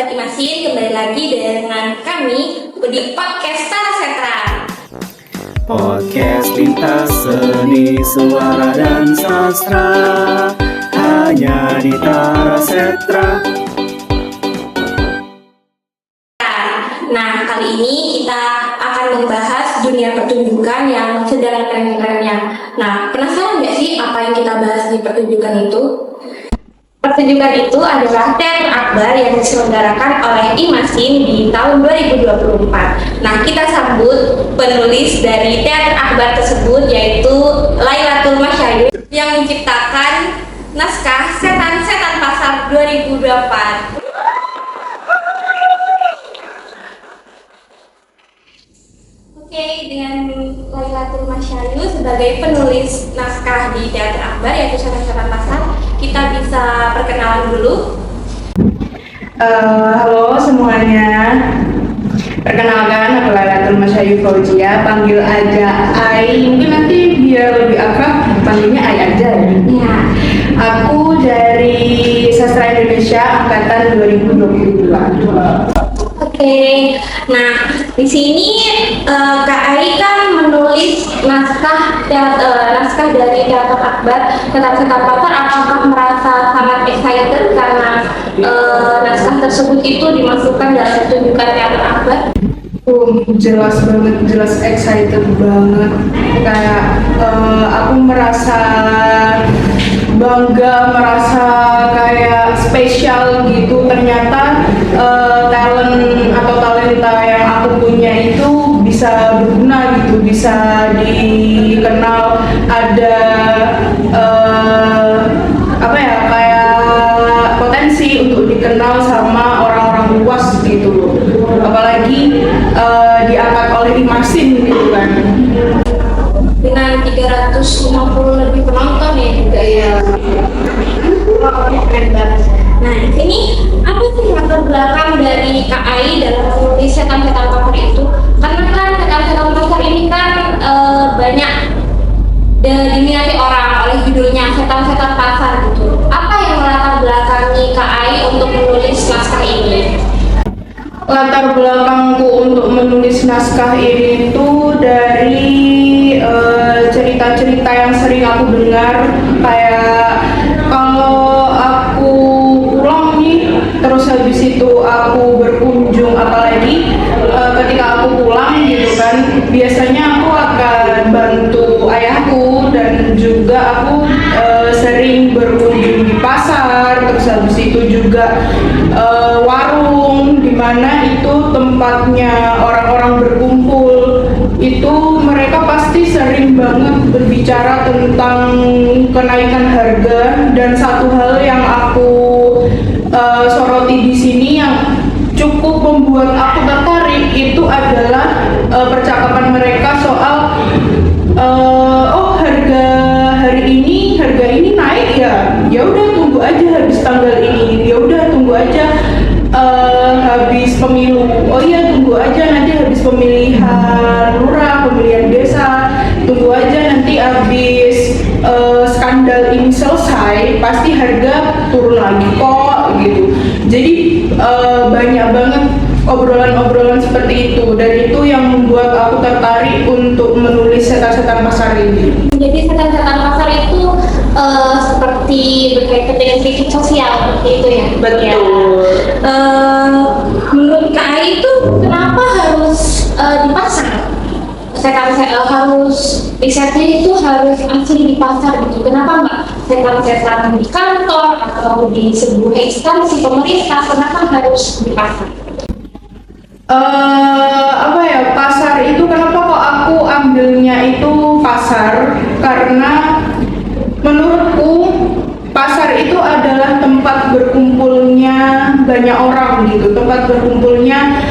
Sobat Imasin, kembali lagi dengan kami di podcast Tara Setra. Podcast lintas seni, suara dan sastra, hanya di Tara Setra. Nah, kali ini kita akan membahas dunia pertunjukan yang sedang keren-kerennya. Nah, penasaran nggak sih apa yang kita bahas di pertunjukan itu? Pertunjukan itu adalah teater akbar yang diselenggarakan oleh Imasin di tahun 2024. Nah, kita sambut penulis dari teater akbar tersebut, yaitu Lailatul Masyayikh, yang menciptakan naskah Setan-Setan Pasar 2024. Oke, dengan Lailatul Masyayikh sebagai penulis naskah di teater akbar yaitu Setan-Setan Pasar, kita bisa perkenalan dulu. Halo semuanya, perkenalkan aku Lailatul Masyayikh Fauzia, panggil aja Ai, mungkin nanti biar lebih akrab panggilnya Ai aja ya. Aku dari Sastra Indonesia angkatan 2022. Oke, nah di sini Kak Ai kan menulis naskah dari teater akbar Setan-Setan Pasar. Apakah merasa sangat excited karena naskah tersebut itu dimasukkan dalam pertunjukan teater akbar? Jelas banget, jelas excited banget. Kayak aku merasa bangga, merasa kayak spesial gitu. Ternyata talent atau talenta yang aku punya itu bisa berguna gitu, bisa dikenal. Ada kayak potensi untuk dikenal sama orang-orang luas gitu loh. Apalagi diangkat oleh Imasin gitu kan. Dengan 350 lebih penonton ya juga ya. Keren banget. Nah, di sini apa sih latar belakang dari Kak Ai dalam menulis Setan-Setan Pasar itu? Karena kan Setan-Setan Pasar ini kan banyak diminati orang oleh judulnya Setan-Setan Pasar gitu. Apa yang melatar belakangi Kak Ai untuk menulis naskah ini? Latar belakangku untuk menulis naskah ini tuh dari cerita-cerita yang sering aku dengar. Kayak kalau aku pulang nih, terus habis itu aku berkunjung, apalagi ketika aku pulang gitu kan, biasanya aku akan bantu ayahku, dan juga aku sering berkunjung di pasar, terus habis itu juga warung, dimana itu tempatnya orang-orang berkumpul. Itu mereka pasti sering banget berbicara tentang kenaikan harga. Dan satu hal yang aku soroti di sini yang cukup membuat aku tertarik itu adalah percakapan mereka soal harga ini naik ya udah tunggu aja habis tanggal ini, ya udah tunggu aja habis pemilu, oh iya tunggu aja nanti habis pemilihan lurah, pemilihan desa, tunggu aja nanti habis skandal ini selesai pasti harga turun lagi kok gitu. Jadi banyak banget obrolan-obrolan seperti itu, dan itu yang membuat aku tertarik untuk menulis Setan-Setan Pasar ini. Jadi Setan-Setan Pasar itu seperti berkaitan dengan kritik sosial seperti itu ya? Betul. Menurut Kak Ai itu kenapa harus di pasar? Setan-setan harus risetnya itu harus asli di pasar gitu. Kenapa nggak setan-setan di kantor atau di sebuah instansi pemerintah? Kenapa harus di pasar? Pasar itu kenapa kok aku ambilnya itu pasar? Karena menurutku pasar itu adalah tempat berkumpulnya banyak orang gitu, tempat berkumpulnya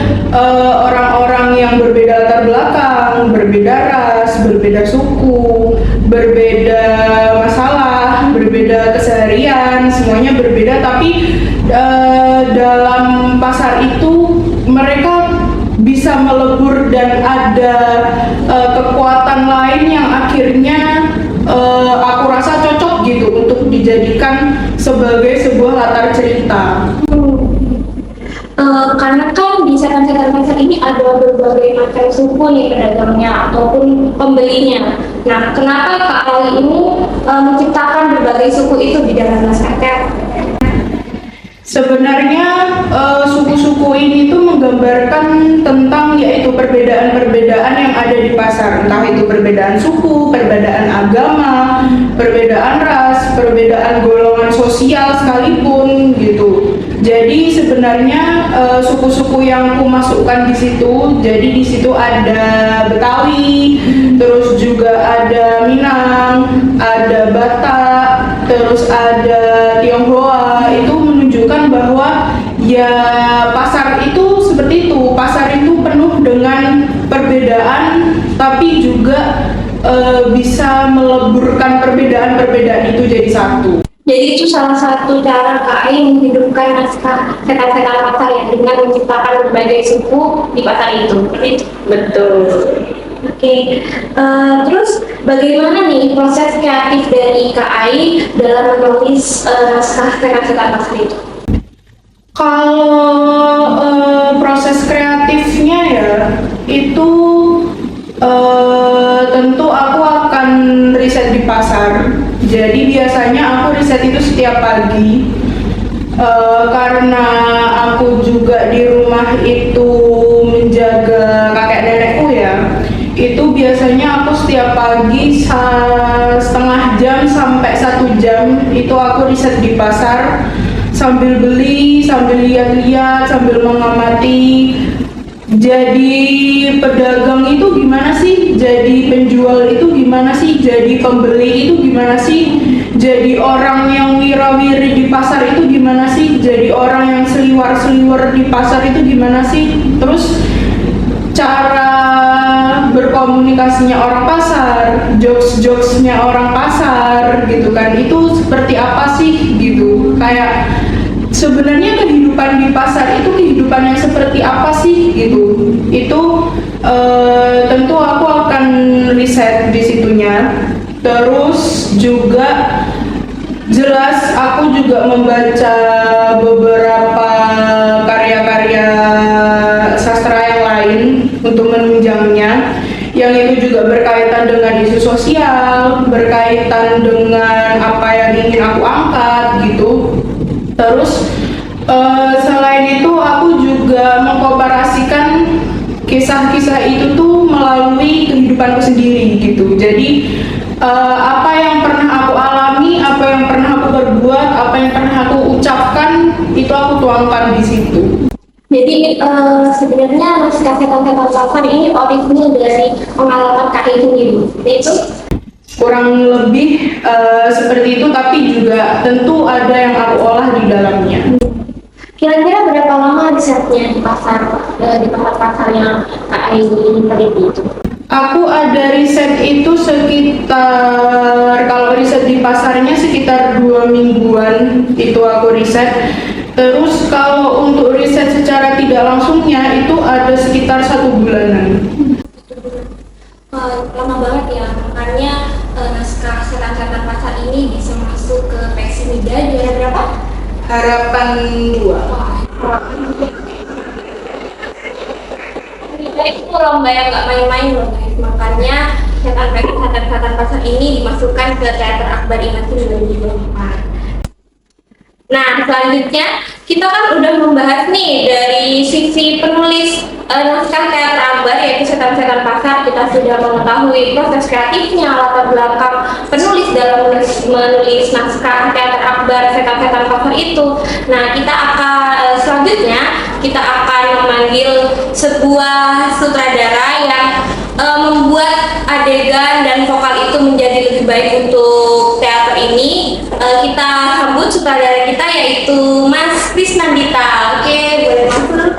orang-orang yang berbeda latar belakang, berbeda ras, berbeda suku, berbeda masalah, berbeda keseharian, semuanya berbeda. Tapi dalam pasar itu mereka bisa melebur dan ada kekuatan lain yang akhirnya aku rasa cocok gitu untuk dijadikan sebagai sebuah latar cerita. karena kan di setan-setan pasar ini ada berbagai macam suku nih pedagangnya ataupun pembelinya. Nah, kenapa Kak Ali ini menciptakan berbagai suku itu di dalam naskah teater? Sebenarnya suku-suku ini tuh menggambarkan tentang yaitu perbedaan-perbedaan yang ada di pasar, entah itu perbedaan suku, perbedaan agama, perbedaan ras, perbedaan golongan sosial sekalipun gitu. Jadi sebenarnya suku-suku yang aku masukkan di situ, jadi di situ ada Betawi, terus juga ada Minang, ada Batak, terus ada Tionghoa. Itu menunjukkan bahwa ya pasar itu seperti itu. Pasar itu penuh dengan perbedaan, tapi juga bisa meleburkan perbedaan-perbedaan itu jadi satu. Jadi itu salah satu cara Kak Ali menghidupkan naskah setan-setan pasar ya, dengan menciptakan berbagai suku di pasar itu. Betul. Oke, terus bagaimana nih proses kreatif dari Kak Ali dalam menulis naskah setan-setan pasar itu? Kalau proses kreatifnya ya itu tentu aku akan riset di pasar. Jadi biasanya aku riset itu setiap pagi karena aku juga di rumah itu menjaga kakek nenekku ya. Itu biasanya aku setiap pagi setengah jam sampai 1 jam itu aku riset di pasar sambil beli, sambil lihat-lihat, sambil mengamati. Jadi pedagang itu gimana sih? Jadi penjual itu gimana sih? Jadi pembeli itu gimana sih? Jadi orang yang wira-wiri di pasar itu gimana sih? Jadi orang yang seliwar-seliwar di pasar itu gimana sih? Terus cara berkomunikasinya orang pasar, jokes-jokesnya orang pasar gitu kan, itu seperti apa sih gitu. Kayak sebenarnya kehidupan di pasar itu kehidupan yang seperti apa sih gitu. Itu tentu aku akan riset di situnya. Terus juga jelas aku juga membaca beberapa karya-karya sastra yang lain untuk menunjangnya, yang itu juga berkaitan dengan isu sosial, berkaitan dengan apa yang ingin aku angkat gitu. Terus selain itu aku juga mengkomparasikan kisah-kisah itu tuh melalui kehidupanku sendiri gitu. Jadi apa yang pernah aku alami, apa yang pernah aku berbuat, apa yang pernah aku ucapkan, itu aku tuangkan di situ. Jadi sebenarnya naskah setan-setan pasar ini original dari pengalaman Kak Ali sendiri. Itu Kurang lebih seperti itu, tapi juga tentu ada yang aku olah di dalamnya. kira-kira berapa lama risetnya di pasar yang Kak Ali teliti itu? Aku ada riset itu sekitar, kalau riset di pasarnya sekitar 2 mingguan itu aku riset. Terus kalau untuk riset secara tidak langsungnya itu ada sekitar 1 bulanan. Lama banget ya, makanya naskah setan-setan pasar ini bisa masuk ke Peksi Mida juara berapa? Harapan 2. Itu lomba yang nggak main-main loh guys, makanya setan pasar ini dimasukkan ke Teater Akbar Inasi 2024. Nah, selanjutnya kita kan udah membahas nih dari sisi penulis naskah Teater Akbar yaitu setan-setan pasar. Kita sudah mengetahui proses kreatifnya, latar belakang penulis dalam menulis naskah Teater Akbar setan-setan pasar itu. Nah, kita akan selanjutnya kita akan memanggil sebuah sutradara yang membuat adegan dan vokal itu menjadi lebih baik untuk teater ini. Kita sambut sutradara kita yaitu Mas Krisnandita. Oke, boleh masuk.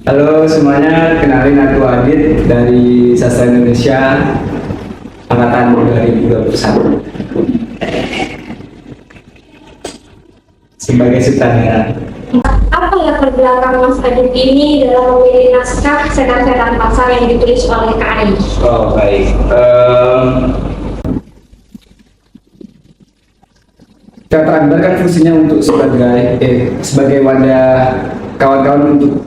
Halo semuanya, kenalin aku Adit dari Sastra Indonesia angkatan 2021 sebagai sutradara. Apa latar belakang Mas Adit ini dalam memilih naskah setan-setan pasar yang ditulis oleh Kak Ali? Oh baik, teater akbar kan fungsinya untuk sebagai wadah kawan-kawan untuk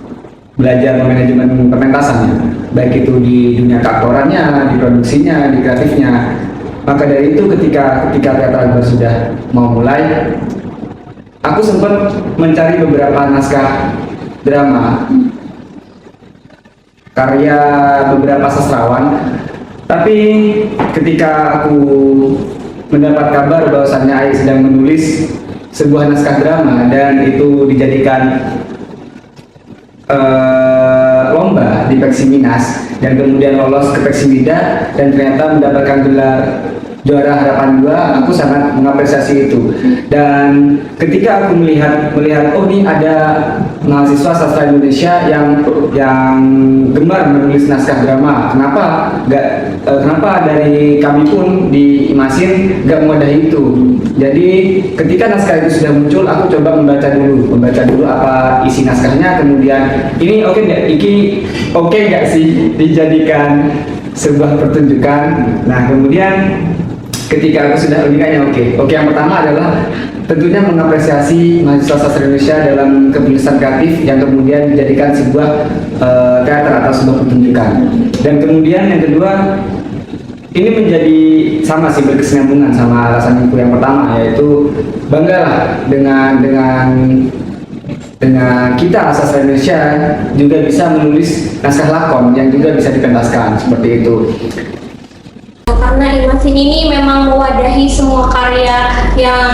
belajar manajemen pementasan ya, baik itu di dunia keaktorannya, di produksinya, di kreatifnya. Maka dari itu ketika teater akbar sudah mau mulai, aku sempat mencari beberapa naskah drama karya beberapa sastrawan, tapi ketika aku mendapat kabar bahwasannya Ai sedang menulis sebuah naskah drama dan itu dijadikan lomba di Peksiminas dan kemudian lolos ke Peksimida dan ternyata mendapatkan gelar juara harapan 2, aku sangat mengapresiasi itu. Dan ketika aku melihat oh ini ada mahasiswa sastra Indonesia yang gemar menulis naskah drama, kenapa dari kami pun di IMASIN nggak mewadahi itu. Jadi ketika naskah itu sudah muncul, aku coba membaca dulu apa isi naskahnya, kemudian ini oke nggak sih dijadikan sebuah pertunjukan. Nah kemudian ketika aku sudah logikanya oke, yang pertama adalah tentunya mengapresiasi mahasiswa sastra Indonesia dalam kebebasan kreatif yang kemudian dijadikan sebuah teater atau sebuah pertunjukan. Dan kemudian yang kedua, ini menjadi sama sih, berkesinambungan sama alasanku yang pertama, yaitu banggalah dengan kita sastra Indonesia juga bisa menulis naskah lakon yang juga bisa dipentaskan seperti itu. Karena IMASIN ini memang mewadahi semua karya yang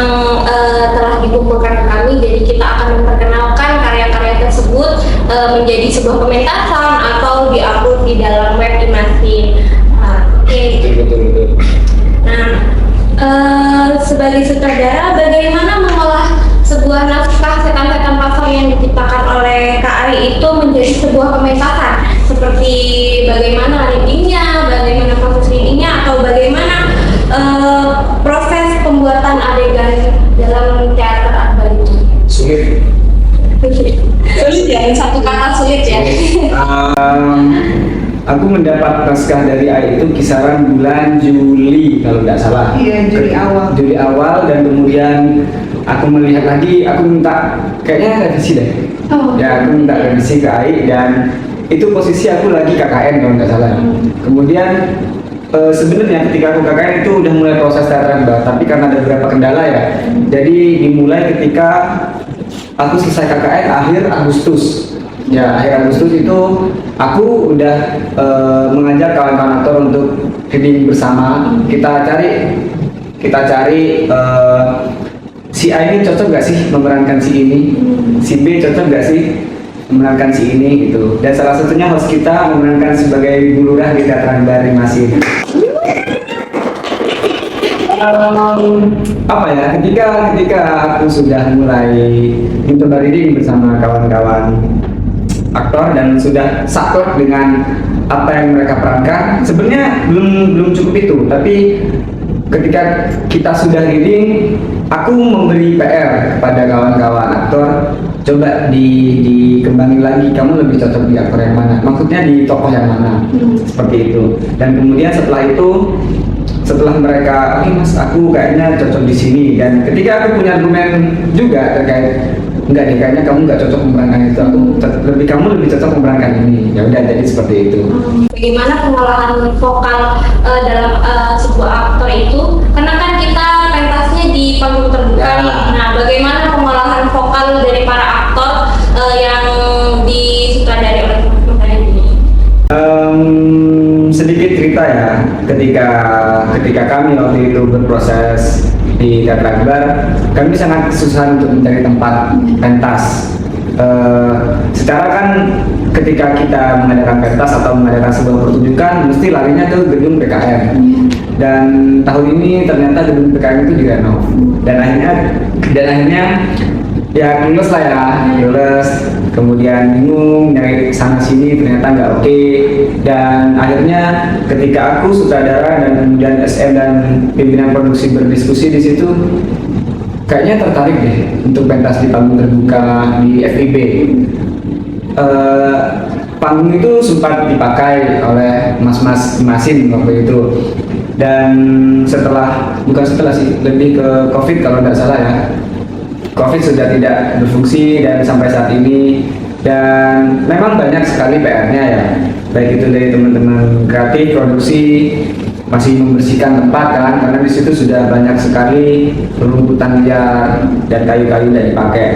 telah dikumpulkan kami, jadi kita akan memperkenalkan karya-karya tersebut menjadi sebuah pementasan atau diupload di dalam web IMASIN. Betul. Nah, sebagai sutradara, bagaimana mengolah sebuah naskah setan-setan pasar yang diciptakan oleh KAI itu menjadi sebuah pementasan? Seperti bagaimana readingnya, bagaimana proses readingnya, atau bagaimana proses pembuatan adegan dalam teater akbar itu? Sulit Ya, satu kata sulit ya. Aku mendapat naskah dari AI itu kisaran bulan Juli kalau tidak salah. Iya, Juli awal. Dan kemudian aku melihat lagi, aku minta kayaknya revisi deh. Ya, aku minta revisi ke AI dan itu posisi aku lagi KKN kalau nggak salah. Kemudian sebenarnya ketika aku KKN itu udah mulai proses teater akbar, tapi karena ada beberapa kendala ya, jadi dimulai ketika aku selesai KKN akhir Agustus. Ya, akhir Agustus itu aku udah mengajak kawan-kawan aktor untuk reading bersama. Kita cari si A ini cocok nggak sih memerankan si ini, si B cocok nggak sih memerankan si ini gitu. Dan salah satunya host kita memerankan sebagai Bu Lurah di teater akbar IMASIN. Apa ya, ketika aku sudah mulai mencoba reading bersama kawan-kawan aktor dan sudah saklek dengan apa yang mereka perankan, sebenarnya belum cukup itu, tapi ketika kita sudah reading, aku memberi PR kepada kawan-kawan aktor, coba dikembangin lagi, kamu lebih cocok di aktor yang mana, maksudnya di tokoh yang mana, seperti itu. Dan kemudian setelah mereka, oke mas, aku kayaknya cocok di sini, dan ketika aku punya argumen juga terkait, enggak deh, kayaknya kamu nggak cocok memerankan itu, kamu lebih cocok memerankan ini, ya udah, jadi seperti itu. Bagaimana pengolahan vokal dalam sebuah aktor itu? Karena kan kita pentasnya di panggung terbuka nih. Nah, bagaimana pengolahan vokal dari para aktor yang disutradari oleh Mas ini? Sedikit cerita ya, ketika kami waktu itu berproses di teater akbar, kami sangat susah untuk mencari tempat pentas. Secara kan ketika kita mengadakan pentas atau mengadakan sebuah pertunjukan, mesti larinya ke gedung PKM. Dan tahun ini ternyata gedung PKM itu direnov. Dan akhirnya ya lulus lah ya, kemudian bingung nyari sana sini, ternyata nggak oke. Dan akhirnya ketika aku sutradara dan kemudian SM dan pimpinan produksi berdiskusi di situ, kayaknya tertarik deh untuk pentas di panggung terbuka di FIB. Panggung itu sempat dipakai oleh mas-mas IMASIN waktu itu. dan bukan setelah sih, lebih ke COVID kalau tidak salah ya. COVID sudah tidak berfungsi dan sampai saat ini, dan memang banyak sekali PR-nya ya, baik itu dari teman-teman kreatif, produksi, masih membersihkan tempat kan, karena di situ sudah banyak sekali rumputan liar dan kayu-kayu tidak dipakai.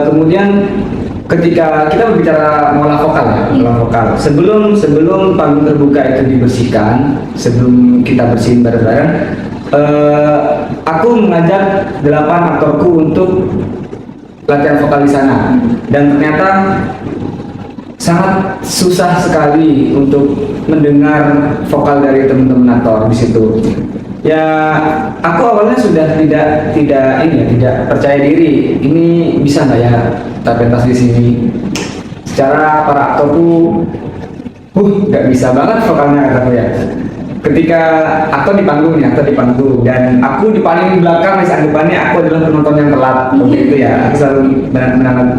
Kemudian ketika kita berbicara mengolah vokal ya, mengolah vokal, sebelum panggung terbuka itu dibersihkan, sebelum kita bersihin bareng-bareng, aku mengajak 8 aktorku untuk latihan vokal di sana, dan ternyata sangat susah sekali untuk mendengar vokal dari teman-teman aktor di situ. Ya, aku awalnya sudah tidak percaya diri. Ini bisa nggak ya kita pentas di sini? Secara para aktorku, nggak bisa banget vokalnya kataku ya. Ketika aktor di panggung dan aku di paling belakang, di depannya aku adalah penonton yang telat, begitu ya. Aku selalu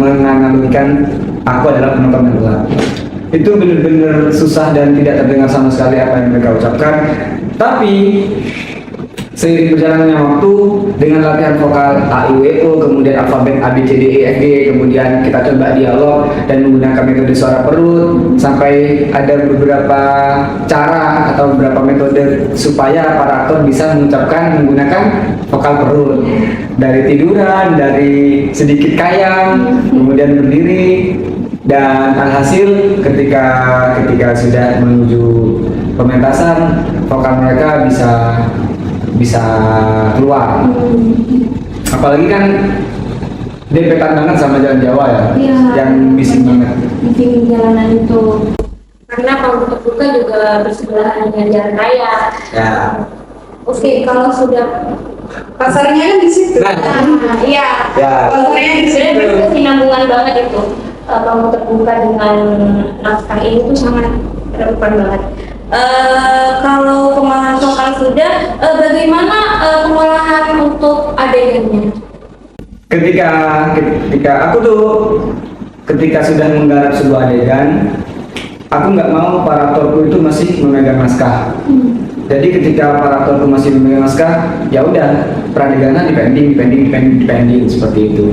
menganalogikan aku adalah penonton yang telat. Itu benar-benar susah dan tidak terdengar sama sekali apa yang mereka ucapkan. Tapi seiring berjalannya waktu, dengan latihan vokal A, I, W, O, kemudian alfabet A, B, C, D, E, F, G, kemudian kita coba dialog dan menggunakan metode suara perut, sampai ada beberapa cara atau beberapa metode supaya para aktor bisa mengucapkan menggunakan vokal perut, dari tiduran, dari sedikit kayang, kemudian berdiri, dan alhasil ketika sudah menuju pementasan, vokal mereka bisa keluar. Apalagi kan dempetan banget sama Jalan Jawa ya, yang bising banget. Bikin jalanan itu. Karena panggung terbuka juga bersebelahan dengan jalan raya. Ya. Oke, kalau sudah Pasarnya kan di situ. iya. Ya. Pasarnya di situ. Sebenarnya berkesinambungan banget itu. Panggung terbuka dengan naskah ini tuh sangat relevan banget. Kalau pengolahan vokal sudah, bagaimana pengolahan untuk adegannya? Ketika aku tuh ketika sudah menggarap sebuah adegan, aku nggak mau para aktorku itu masih memegang naskah. Jadi ketika para aktorku masih memegang naskah, ya udah peradeganan dipending seperti itu.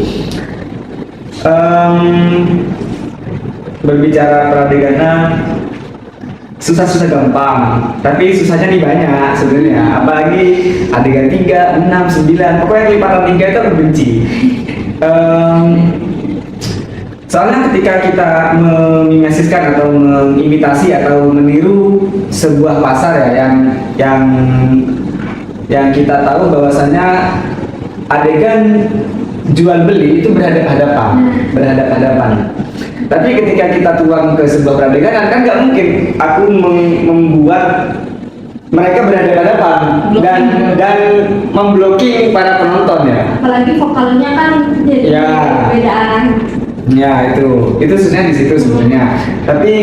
Berbicara peradeganan susah gampang, tapi susahnya nih banyak sebenarnya. Apalagi adegan 3, 6, 9, pokoknya lipatan 3 itu aku benci. Soalnya ketika kita memimesiskan atau mengimitasi atau meniru sebuah pasar ya, yang kita tahu bahwasanya adegan jual beli itu berhadapan. Tapi ketika kita tuang ke sebuah peradeganan, kan nggak mungkin aku membuat mereka berhadapan dan memblocking para penonton ya. Apalagi vokalnya kan jadi perbedaan. Ya itu sebenarnya di situ sebenarnya. Tapi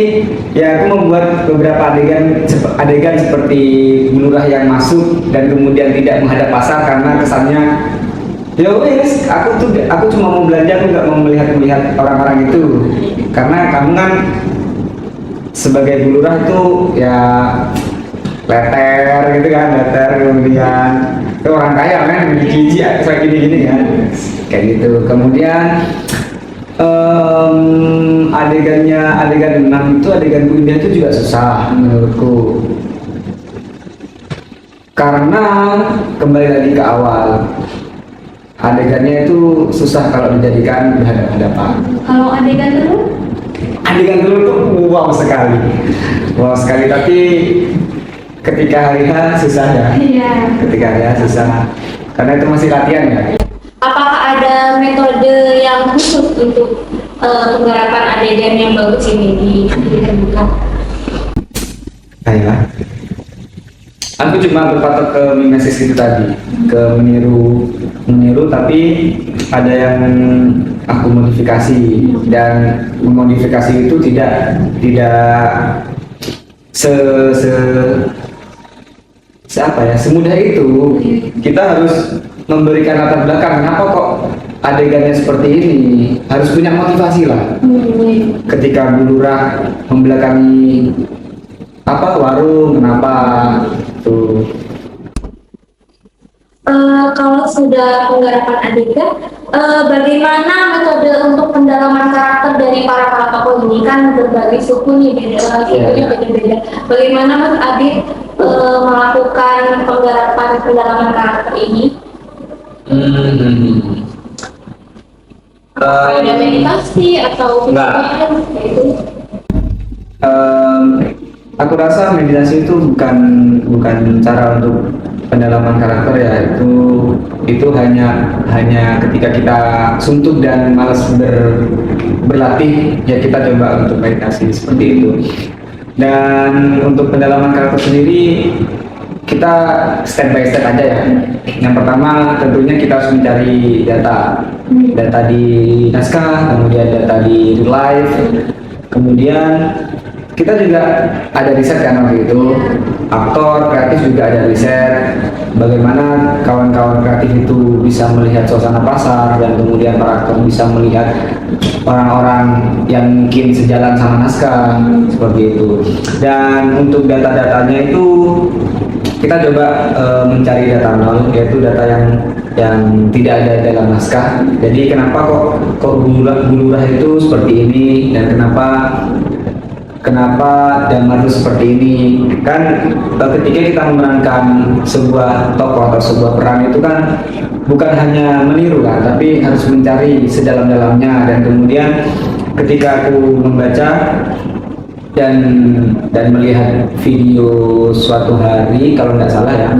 ya aku membuat beberapa adegan seperti bulurah yang masuk dan kemudian tidak menghadap pasar karena kesannya ya wes, aku cuma mau belanja, aku nggak mau melihat orang-orang itu, karena kamu kan sebagai bulurah itu ya letter gitu kan, kemudian itu orang kaya kan, gigi kayak gini kan, kayak gitu. Kemudian adegan 6 itu, adegan pindah itu juga susah menurutku, karena kembali lagi ke awal, adegannya itu susah kalau dijadikan berhadapan. Kalau adegan telur? Adegan telur tuh wow sekali, tapi ketika hari H susah ya. Iya. Ketika hari H susah, karena itu masih latihan ya. Apakah ada metode yang khusus untuk penggarapan adegan yang bagus ini di terbuka? Ayolah. Aku cuma berpatok ke mimesis itu tadi, ke meniru, tapi ada yang aku modifikasi, dan memodifikasi itu tidak semudah itu. Kita harus memberikan latar belakang kenapa kok adegannya seperti ini, harus punya motivasi lah. Ketika bulurah membelakangi warung, kenapa Tuh. Kalau sudah penggarapan adegan, bagaimana metode untuk pendalaman karakter dari para tokoh ini? Kan berbagai suku nih, sukunya beda-beda. Bagaimana Mas Adit melakukan penggarapan pendalaman karakter ini? Ada meditasi atau Enggak. itu? Aku rasa meditasi itu bukan cara untuk pendalaman karakter ya, itu hanya ketika kita suntuk dan malas berlatih ya kita coba untuk meditasi seperti itu. Dan untuk pendalaman karakter sendiri kita step by step aja ya. Yang pertama tentunya kita harus mencari data di naskah, kemudian data di real life, kemudian kita juga ada riset kan waktu itu, aktor kreatif juga ada riset bagaimana kawan-kawan kreatif itu bisa melihat suasana pasar, dan kemudian para aktor bisa melihat orang-orang yang mungkin sejalan sama naskah seperti itu. Dan untuk data-datanya itu kita coba mencari data nol, yaitu data yang tidak ada dalam naskah. Jadi kenapa kok bulurah itu seperti ini, dan kenapa Damar itu seperti ini. Kan ketika kita memerankan sebuah tokoh atau sebuah peran itu kan bukan hanya meniru kan, tapi harus mencari sedalam-dalamnya. Dan kemudian ketika aku membaca dan melihat video suatu hari kalau nggak salah ya,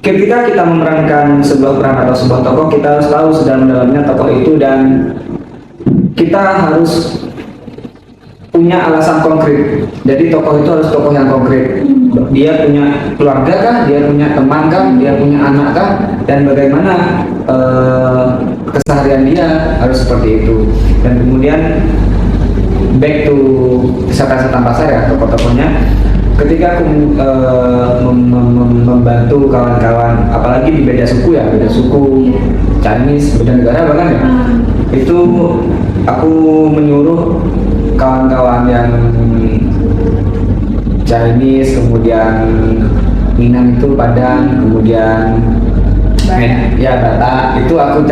ketika kita memerankan sebuah peran atau sebuah tokoh, kita harus tahu sedalam-dalamnya tokoh itu, dan kita harus punya alasan konkret. Jadi tokoh itu harus tokoh yang konkret. Dia punya keluarga kah? Dia punya teman kah? Dia punya anak kah? Dan bagaimana keseharian dia harus seperti itu. Dan kemudian back to wisata pasar ya, tokoh-tokohnya. Ketika aku membantu kawan-kawan, apalagi di beda suku ya, beda suku, Chinese, beda negara bahkan ya, itu aku menyuruh kawan-kawan yang Chinese, kemudian Minang itu Padang, kemudian ya Batak, itu aku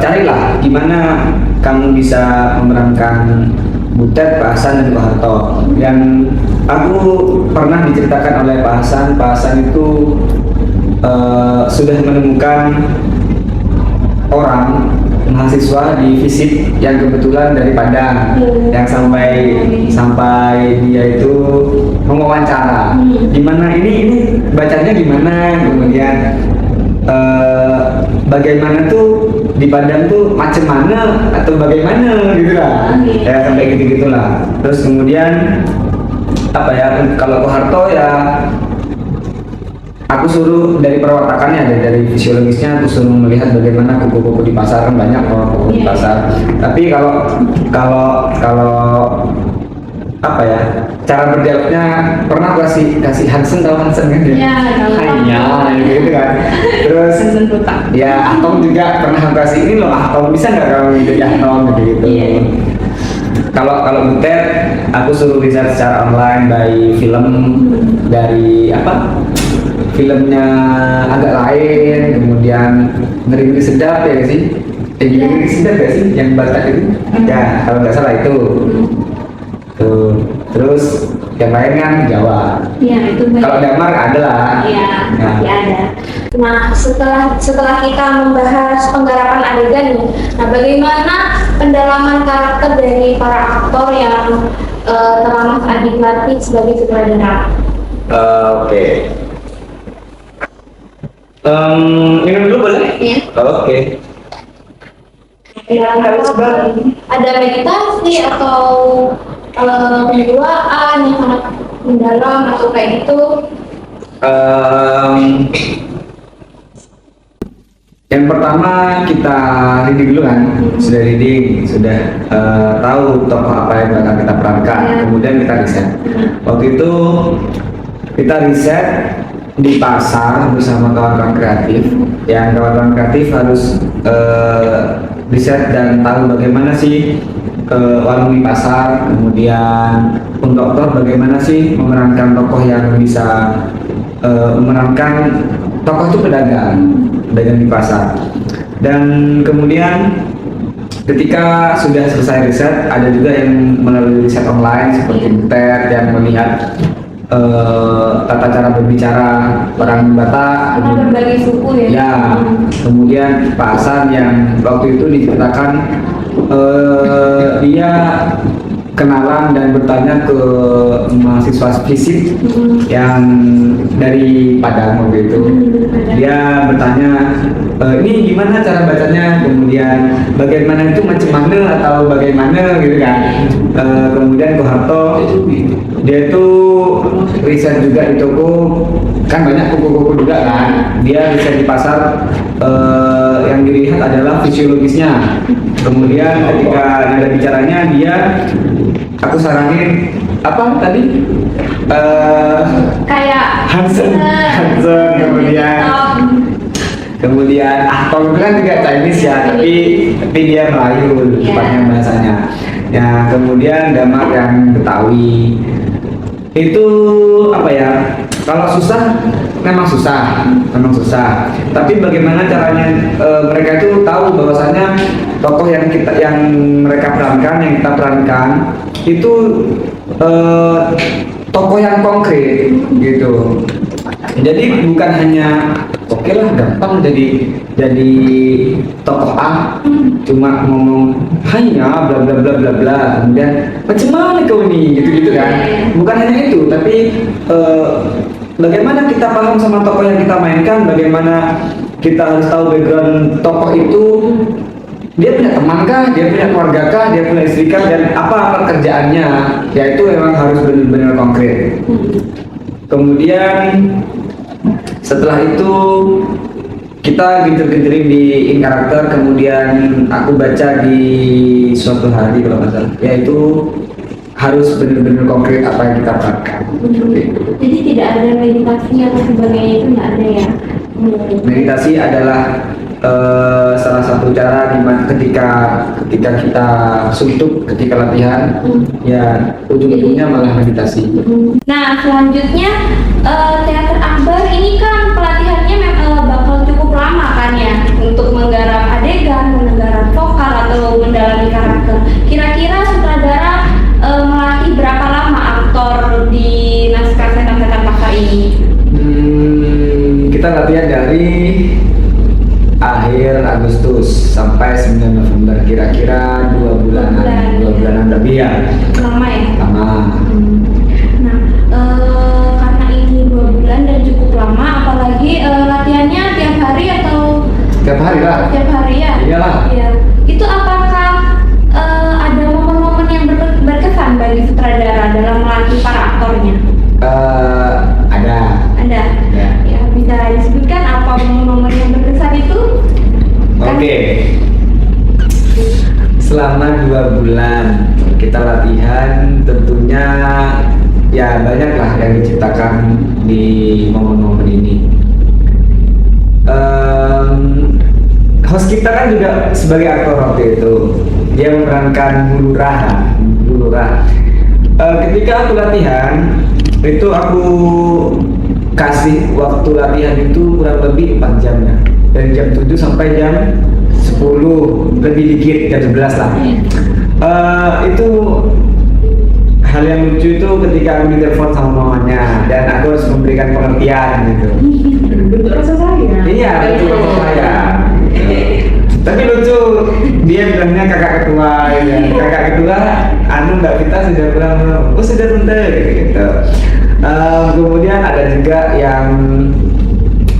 carilah gimana kamu bisa memerankan Butet, Pak Hasan, dan Pak Harto. Yang aku pernah diceritakan oleh Pak Hasan itu sudah menemukan orang mahasiswa di FISIP yang kebetulan dari Padang, yang sampai dia itu mewawancara gimana ini bacanya gimana, kemudian bagaimana tuh di Padang tuh macam mana atau bagaimana gitu lah, ya sampai gitu-gitulah. Terus kemudian apa ya, kalau Pak Harto ya aku suruh dari perwatakannya, dari fisiologisnya aku suruh melihat bagaimana kupu-kupu di pasar, kan banyak kupu-kupu di pasar. Tapi kalau apa ya, cara berdialognya pernah kasih Hansen, tahu Hansen kan dia? Hanya gitu kan. Terus ya Atom juga pernah aku kasih, ini loh Atom, bisa nggak kamu jadi Atom gitu. Kalau Butet aku suruh riset secara online by film dari filmnya agak lain, kemudian ngeri sedap ya sih, ngeri sedap ya sih yang Batak itu, ya kalau nggak salah itu. Tuh, terus yang lain kan Jawa. Iya, itu banyak. Kalau Damar ada lah. Iya, pasti ada. Nah, setelah kita membahas penggarapan adegan nih, nah bagaimana pendalaman karakter dari para aktor yang telah Mas Adit latih sebagai sutradara? Oke. Minum dulu boleh? Iya. Oke. Ada meditasi atau penjuaan yang sangat mendalam atau kayak gitu? Yang pertama kita reading dulu kan, sudah reading, sudah tahu tokoh apa yang bakal kita perankan, kemudian kita riset. Waktu itu kita riset di pasar bersama kawan-kawan kreatif, yang kawan-kawan kreatif harus riset dan tahu bagaimana sih warung di pasar, kemudian untuk aktor bagaimana sih memerankan tokoh yang bisa memerankan tokoh itu pedagang di pasar. Dan kemudian ketika sudah selesai riset, ada juga yang melalui riset online seperti TED yang melihat tata cara berbicara orang Batak, Karena berbagai suku ya. ya, kemudian Pak Hasan yang waktu itu diceritakan dia kenalan dan bertanya ke mahasiswa fisik yang dari Padang waktu itu. Dia bertanya, ini gimana cara bacanya, kemudian bagaimana itu macam mana atau bagaimana gitu kan. Kemudian Ko Harto, dia itu riset juga di toko, kan banyak kuku-kuku juga kan. Dia riset di pasar, yang dilihat adalah fisiologisnya. Kemudian ketika ada bicaranya dia, aku saranin apa tadi? Kayak Hansen, kemudian Ahtom itu kan juga Chinese ya, tapi dia Melayu tepatnya bahasanya. Ya, kemudian Damar yang Betawi. Itu apa ya? Kalau susah, memang susah. Tapi bagaimana caranya mereka itu tahu bahwasanya tokoh yang mereka perankan, yang kita perankan itu tokoh yang konkret gitu. Jadi bukan hanya oke lah gampang jadi tokoh A, cuma ngomong hanya bla bla bla bla bla, kemudian macam mana kau ini gitu kan. Bukan hanya itu, tapi bagaimana kita paham sama tokoh yang kita mainkan, bagaimana kita harus tahu background tokoh itu, dia punya teman kah, dia punya keluarga kah, dia punya istri kah, dan apa pekerjaannya, ya itu memang harus benar-benar konkret. Kemudian setelah itu kita gencer-gencerin di in karakter, kemudian aku baca di suatu hari kalau nggak salah, yaitu harus benar-benar konkret apa yang kita perankan. Jadi tidak ada meditasi atau sebagainya, itu nggak ada ya? Meditasi adalah salah satu cara dimana ketika kita suntuk, ketika latihan, ya ujung-ujungnya malah meditasi. Nah, selanjutnya teater akbar ini kan pelatihannya bakal cukup lama kan ya, untuk menggarap adegan, menggarap vokal atau mendalami karakter. Kira-kira sutradara melatih berapa lama aktor di naskah Setan-Setan Paksa ini? Kita latihan dari akhir Agustus sampai 9 November, kira-kira 2 bulanan lebih ya. Lama ya? Lama. Nah, karena ini 2 bulan dan cukup lama, apalagi latihannya tiap hari atau? Tiap hari lah. Tiap hari ya? Iyalah. Iya. Itu apakah ada momen-momen yang berkesan bagi sutradara dalam melatih para aktornya? Ada. Ada. Ya. Ya, bisa disebutkan apa momen-momen yang berkesan itu? Oke. Selama 2 bulan kita latihan, tentunya ya banyaklah yang diciptakan di momen-momen ini. Host kita kan juga sebagai aktor waktu itu, dia memerankan Bulurah. Ketika aku latihan, itu aku kasih waktu latihan itu kurang lebih 4 jam ya, dari jam 7 sampai jam 10, lebih dikit jam 11 lah. Itu hal yang lucu itu ketika aku ditelepon sama mamanya dan aku harus memberikan pengertian gitu. Bentuk rasa sayang. Iya, itu rasa sayang. Tapi lucu, dia bilangnya kakak ketua ya. Kakak ketua, Mbak Vita sudah pulang belum? Oh sudah tante gitu. Kemudian ada juga yang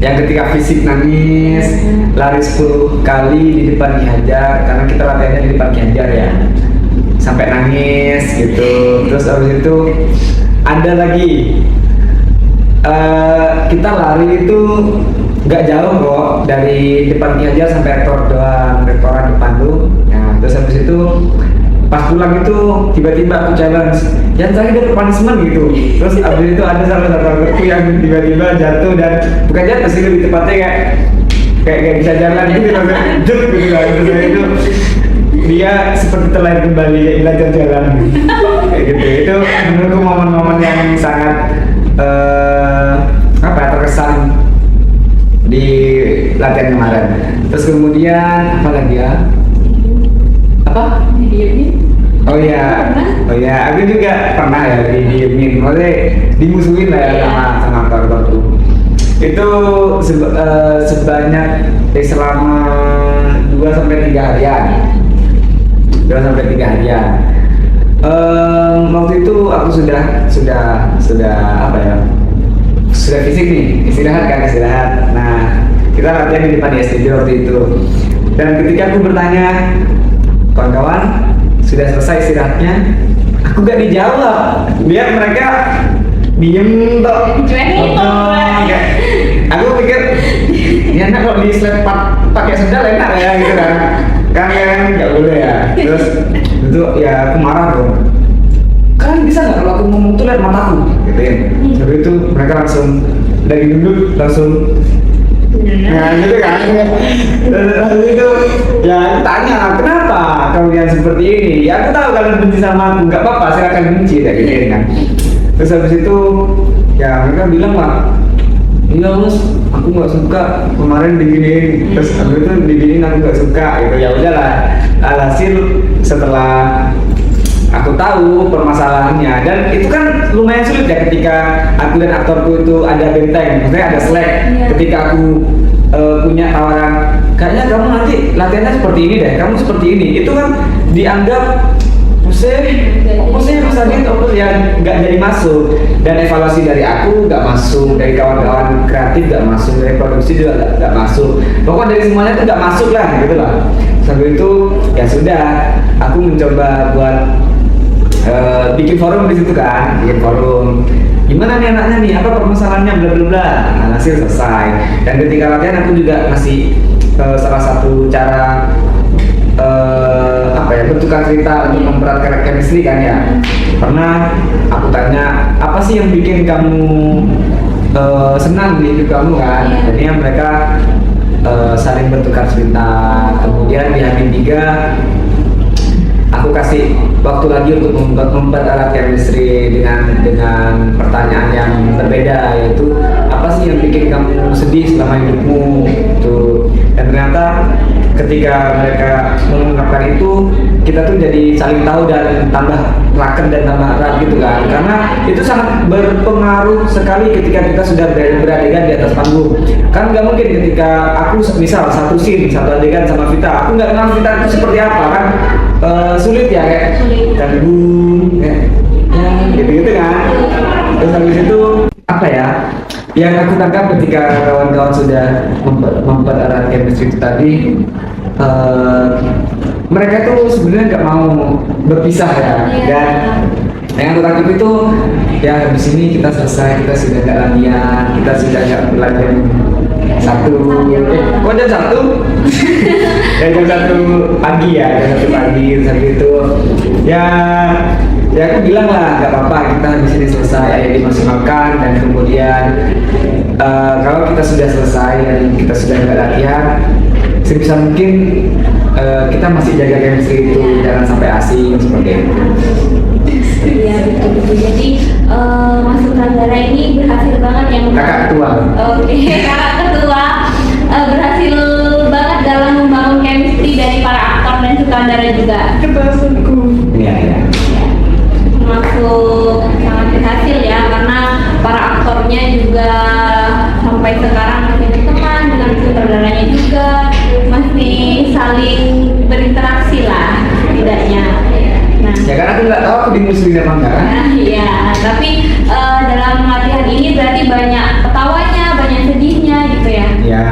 ketika fisik nangis, lari 10 kali di depan Ki Hajar, karena kita latihannya di depan Ki Hajar ya, sampai nangis gitu. Terus habis itu ada lagi kita lari itu nggak jauh kok dari depan Ki Hajar sampai rektoran depan tuh. Nah, terus habis itu pas pulang itu tiba-tiba aku challenge, yang terakhir dapat punishment gitu. Terus habis itu ada salah satu anggotku yang tiba-tiba jatuh, dan bukan jatuh sih, lebih tepatnya kayak bisa jalan gitu, langsung jut gitu kan. Terus itu dia seperti terlahir kembali belajar jalan kayak gitu. Itu menurutku momen-momen yang sangat apa ya, terkesan di latihan kemarin. Terus kemudian apa lagi ya? Apa? Oh iya, aku juga pernah ya didiemin, maksudnya dimusuhin lah ya sama aktor-aktorku. Itu sebanyak selama 2-3 harian. 2-3 harian. Waktu itu aku sudah apa ya? Sudah fisik nih, istirahat. Nah, kita latihan di depan ISTJ waktu itu. Dan ketika aku bertanya, kawan-kawan, sudah selesai istirahatnya, aku gak dijawab. Biar mereka diem toh. Aku pikir, ya enak kalau di slide pakai sendal enak ya gitu kan. Kan nggak boleh ya. Terus itu ya aku marah dong. Kalian bisa nggak kalau aku ngomong tuh lihat mataku, gitu ya. Jadi itu mereka langsung dari duduk langsung. Nah gitu kan. Lalu itu ya aku tanya, kenapa kalian seperti ini? Ya aku tahu kalian benci sama aku, nggak apa-apa, silakan benci kayak gitu kan. Terus habis itu ya mereka bilang lah, iya Mas, aku nggak suka kemarin diginiin. Terus habis itu diginiin aku nggak suka gitu. Ya udahlah, alhasil setelah aku tahu permasalahannya, dan itu kan lumayan sulit ya ketika aku dan aktorku itu ada benteng, maksudnya ada slack. Ketika aku punya tawaran, kayaknya kamu nanti latihannya seperti ini deh, kamu seperti ini, itu kan dianggap Maksudnya Mas Adit yang nggak jadi masuk, dan evaluasi dari aku nggak masuk, dari kawan-kawan kreatif nggak masuk, dari produksi juga nggak masuk, pokoknya dari semuanya itu nggak masuk lah gitu lah. Sampai itu ya sudah, aku mencoba buat bikin forum di situ kan, bikin forum. Gimana nih anaknya nih, apa permasalahannya, bla bla bla. Nah, hasil selesai. Dan ketika latihan aku juga ngasih salah satu cara apa ya, bertukar cerita untuk mempererat chemistry kan ya. Pernah aku tanya, apa sih yang bikin kamu senang di hidup kamu kan? Jadinya mereka saling bertukar cerita. Kemudian di hari 3 aku kasih waktu lagi untuk mempererat chemistry dengan pertanyaan yang berbeda, yaitu apa sih yang bikin kamu sedih selama hidupmu tuh. Dan ternyata ketika mereka mengungkapkan itu, kita tuh jadi saling tahu dan tambah raket dan tambah erat gitu kan, karena itu sangat berpengaruh sekali ketika kita sudah beradegan di atas panggung. Kan nggak mungkin ketika aku misal satu scene, satu adegan sama Vita, aku nggak kenal Vita itu seperti apa kan, sulit ya, kayak ganggu kayak ya gitu kan. Terus habis itu apa ya, yang aku tangkap ketika kawan-kawan sudah mempererat chemistry itu tadi, mereka tuh sebenarnya nggak mau berpisah ya. Dan yang aku tangkap itu ya habis ini kita selesai, kita sudah nggak latihan, kita sudah nggak latihan jam 1 ya jam 1 pagi ya, jam 1 pagi sampai itu ya aku bilang lah nggak apa-apa, kita di sini selesai, ayo dimaksimalkan. Dan kemudian kalau kita sudah selesai dan kita sudah nggak latihan, sebisa mungkin kita masih jaga chemistry itu, jangan sampai asing seperti itu. Iya betul. Jadi Mas Sutradara ini berhasil banget yang Kakak ketua. Oke, kakak ketua berhasil banget dalam membangun chemistry dari para aktor dan sutradara juga. Kebasanku. Iya. Termasuk sangat berhasil ya, karena para aktornya juga sampai sekarang masih berteman dengan sutradaranya juga, masih saling berinteraksi lah setidaknya. Nah, Ya kan aku nggak tahu aku dimusuhin apa enggak kan? iya, tapi dalam latihan ini berarti banyak ketawanya, banyak sedihnya gitu ya. Ya,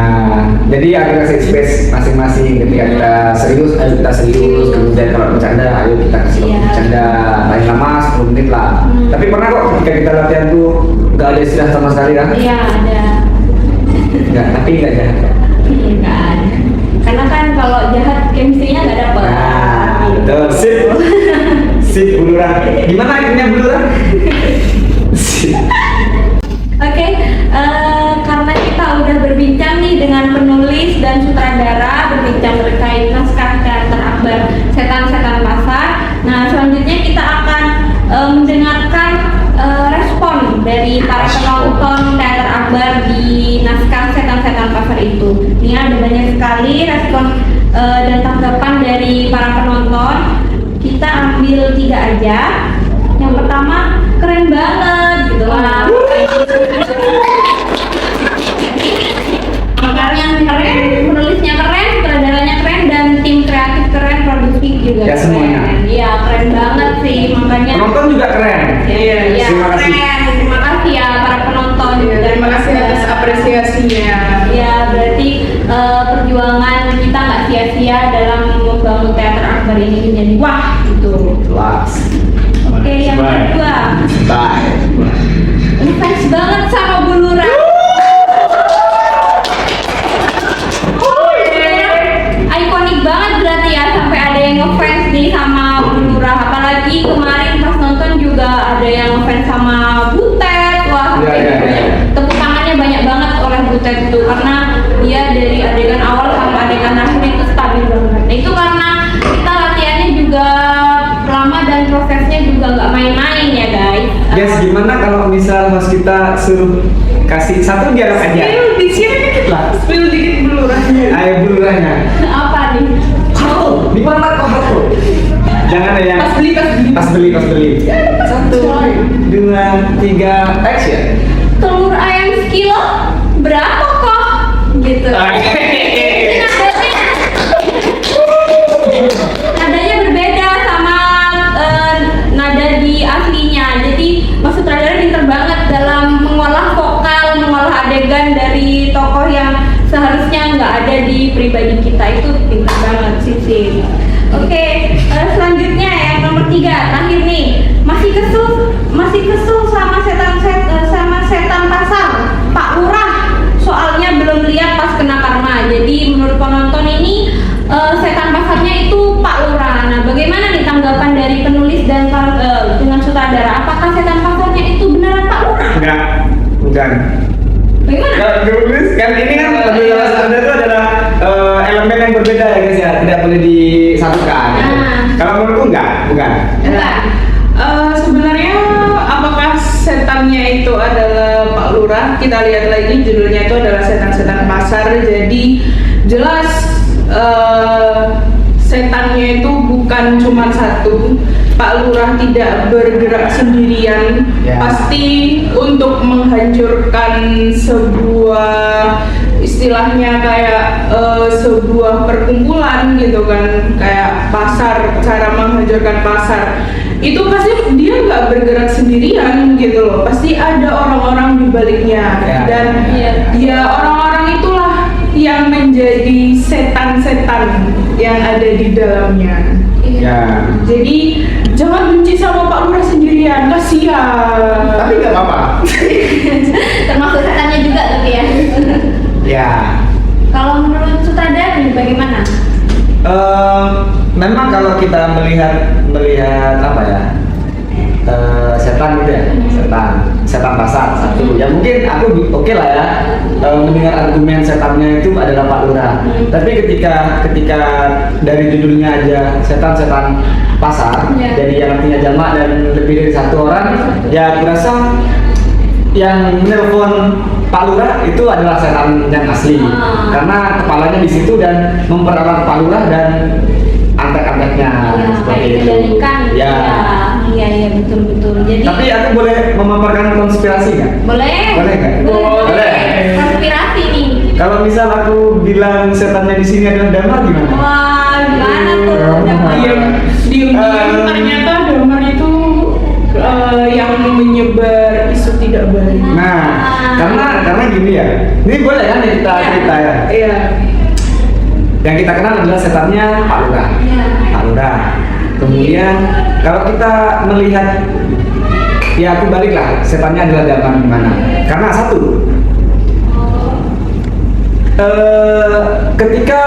jadi aku kasih space masing-masing. Ketika kita serius, ayo kita serius. Kemudian kalau bercanda, ayo kita kasih waktu Iya. bercanda. Paling lama 10 menit lah. Tapi pernah kok ketika kita latihan tuh nggak ada istirahat sama sekali kan? Iya ada. Nggak, tapi nggak ada. Enggak ada. Karena kan kalau jahat chemistry-nya nggak dapet. Nah, betul. Sip. Sip, Bulura. Gimana akhirnya Bulura? Sip. Oke, karena kita udah berbincang nih dengan penulis dan sutradara, berbincang terkait naskah teater akbar setan-setan pasar. Nah, selanjutnya kita akan mendengarkan respon dari para penonton teater akbar di naskah setan-setan pasar itu. Ini ada banyak sekali respon dan tanggapan dari para penonton. Kita ambil 3 aja. Yang pertama, keren banget gitu lah. Makarnya keren, penulisnya keren, sutradaranya keren, dan tim kreatif keren, produksi juga Ya, keren. semuanya. Iya, keren banget sih, makanya. Penonton juga keren. Iya, Iya, terima kasih. keren. Terima kasih ya para penonton. Terima kasih atas apresiasinya. Ya, berarti perjuangan kita nggak sia-sia dalam membangun teater akbar ini menjadi wah gitu. Kelas. Oke, yang kedua, Bye. ngefans banget sama Bu Lurah. Ikonik banget berarti ya, sampai ada yang ngefans nih sama Bu Lurah. Apalagi kemarin pas nonton juga ada yang ngefans sama Butet. Wah, sampai Iya, iya. tepuk tangannya banyak banget oleh Butet itu karena dia dari adegan awal sampai adegan akhir itu stabil banget. Nah, itu karena kita latihannya juga lama dan prosesnya juga nggak main-main ya guys. Guys, gimana kalau misal mas kita suruh kasih satu dialog aja? Spill di sini dikit lah. Spill dikit belurahnya. Ayo bulurahnya. Apa nih? Di mana kok aku? Jangan ada yang Pas beli. pas beli. 1, 2, 3, action. Telur ayam sekilo berapa kok? Gitu. Nadanya berbeda sama nada di aslinya. Jadi Mas sutradara pinter banget dalam mengolah vokal, mengolah adegan dari tokoh yang seharusnya nggak ada di pribadi kita. Itu pinter banget sih. Oke, selanjutnya yang nomor 3 terakhir nih, masih kesel sama setan pasar Pak Lurah, soalnya belum lihat pas kena karma. Jadi menurut penonton ini setan pasarnya itu Pak Lurah. Nah, bagaimana nih tanggapan dari penulis dan dengan sutradara? Apakah setan pasarnya itu beneran Pak Lurah? Enggak, bukan. Bagaimana? Kalau nulis kan ini kan berbeda itu adalah elemen yang berbeda ya guys ya, tidak boleh disatukan. Nah. Kalau menurutku enggak, bukan. Bukan. Sebenarnya apakah setannya itu adalah Pak Lurah? Kita lihat lagi judulnya itu adalah setan-setan pasar. Jadi jelas setannya itu bukan cuma satu. Pak Lurah tidak bergerak sendirian. Ya. Pasti untuk menghancurkan sebuah istilahnya kayak sebuah perkumpulan gitu kan, kayak pasar, cara menghancurkan pasar itu pasti dia nggak bergerak sendirian gitu loh, pasti ada orang-orang di baliknya. Ya. Dan ya orang-orang itulah yang menjadi setan-setan yang ada di dalamnya. Ya. Jadi jangan benci sama Pak Lurah sendirian, kasihan. Tapi nggak apa-apa. Termasuk setannya juga tapi ya. Ya. Kalau menurut sutradara nih bagaimana? Memang kalau kita melihat apa ya, setan gitu ya, setan pasar satu. Ya mungkin aku oke lah ya mendengar argumen setannya itu adalah Pak Lurah. Tapi ketika dari judulnya aja setan pasar, Ya. jadi yang artinya jamak dan lebih dari satu orang, ya aku rasa yang menelpon Pak Lurah itu adalah setan yang asli, karena kepalanya di situ dan memperalat Pak Lurah dan antek-anteknya seperti itu. Dikendalikan. Ya. Iya betul. Jadi Tapi aku boleh memaparkan konspirasi nggak? boleh. Boleh nggak? Boleh. Konspirasi nih. Kalau misal aku bilang setannya di sini adalah Damar gimana? Wah, gimana tuh? Damar? Diam ternyata Damar itu yang menyebar isu tidak baik. Nah, karena gini ya. Ini boleh kan ya kita cerita ya? Iya. Yang kita kenal adalah setannya Pak Lurah. Iya. Pak Lurah. Kemudian kalau kita melihat, ya aku balik lah, setannya adalah Damar gimana? Karena satu, ketika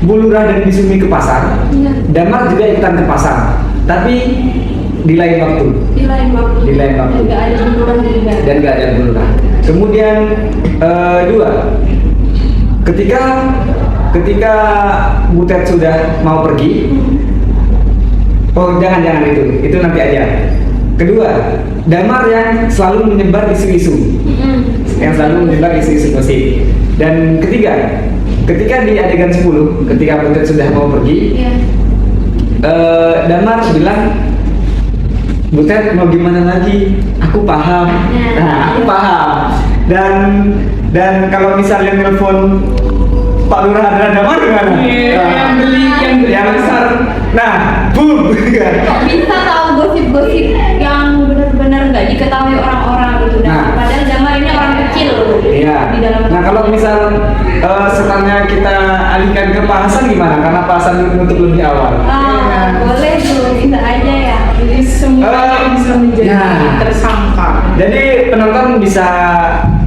Bu Lurah dan Bisumi ke pasar, Iya. Damar juga ikutan ke pasar, tapi di lain waktu. Di lain waktu. Di lain waktu. Nggak ada hiburan juga. Dan nggak ada Bu Lurah. Kemudian dua, ketika ketika Butet sudah mau pergi, oh jangan itu nanti aja. Kedua, Damar yang selalu menyebar isu-isu, gosip. Dan ketiga, ketika di adegan 10, ketika Butet sudah mau pergi, Damar bilang, Butet mau gimana lagi? Aku paham. Nah, aku paham. Dan kalau misalnya nelfon Pak Lurah adalah Damar gimana? Yang beli besar. Nah, boom. Kok bisa tahu gosip-gosip yang benar-benar nggak diketahui orang-orang gitu? Nah. Padahal Damar ini orang kecil Iya. di dalam. Nah, kalau misal setannya kita alihkan ke Pak Hasan gimana? Karena Pak Hasan menutup lebih awal. Boleh tuh, bisa aja ya. Jadi semua bisa menjadi tersangka. Jadi penonton bisa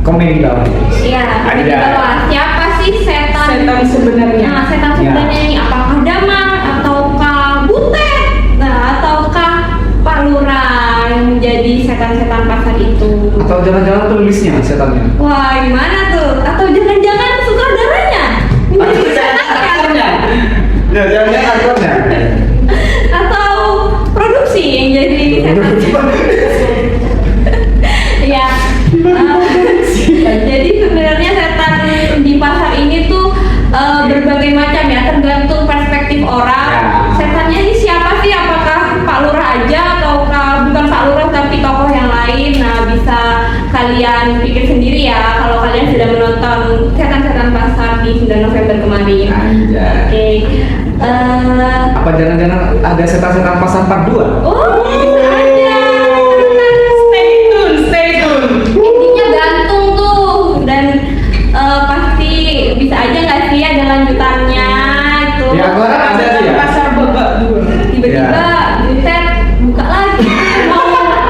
komen di bawah. Iya, Ada. di bawah. Siapa sih setan sebenarnya? Nah, setan sebenarnya ini apakah Damar ataukah Butet? Nah, ataukah Pak Lurah yang menjadi setan-setan pasar itu? Atau jangan-jangan penulisnya setannya? Wah, gimana tuh? Atau jangan-jangan sutradaranya? Menjadi setannya? Ya, jangan-jangan aktornya. Atau produksi yang jadi setan? Ya. Jadi sebenarnya setan di pasar ini tuh berbagai macam ya, tergantung perspektif orang. Ya. Setannya ini siapa sih? Apakah Pak Lurah aja ataukah bukan Pak Lurah tapi tokoh yang lain? Nah, bisa kalian pikir sendiri ya kalau kalian sudah menonton Setan-Setan Pasar di 9 November kemarin. Anjay. Oke. Apa jangan-jangan ada setan-setan pasar part 2? Oh, bisa aja. Stay tune. Intinya gantung tuh dan pasti bisa aja nggak sih ada lanjutannya itu. Ya, gua harap ada sih ya. Pasar babak 2. Tiba-tiba Butet buka lagi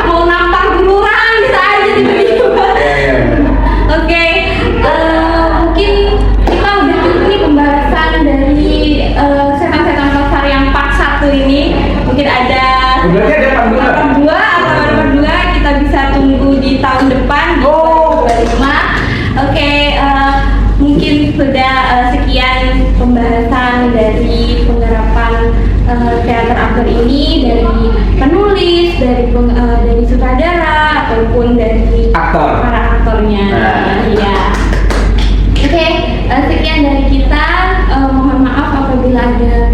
mau nampar kelurahan bisa aja tiba-tiba. Iya. Oke, mungkin kita udah cukup nih pembahasan dari setan-setan pasar yang part 1 ini. Mungkin ada Berarti ada part 2. part 2 atau part 2 kita bisa tunggu di tahun depan di 2025. Oke, mungkin sudah sekian pembahasan dari penggarapan teater aktor ini, dari penulis, dari sutradara ataupun dari Aktor. para aktornya. Iya. Oke, sekian dari kita. Mohon maaf apabila ada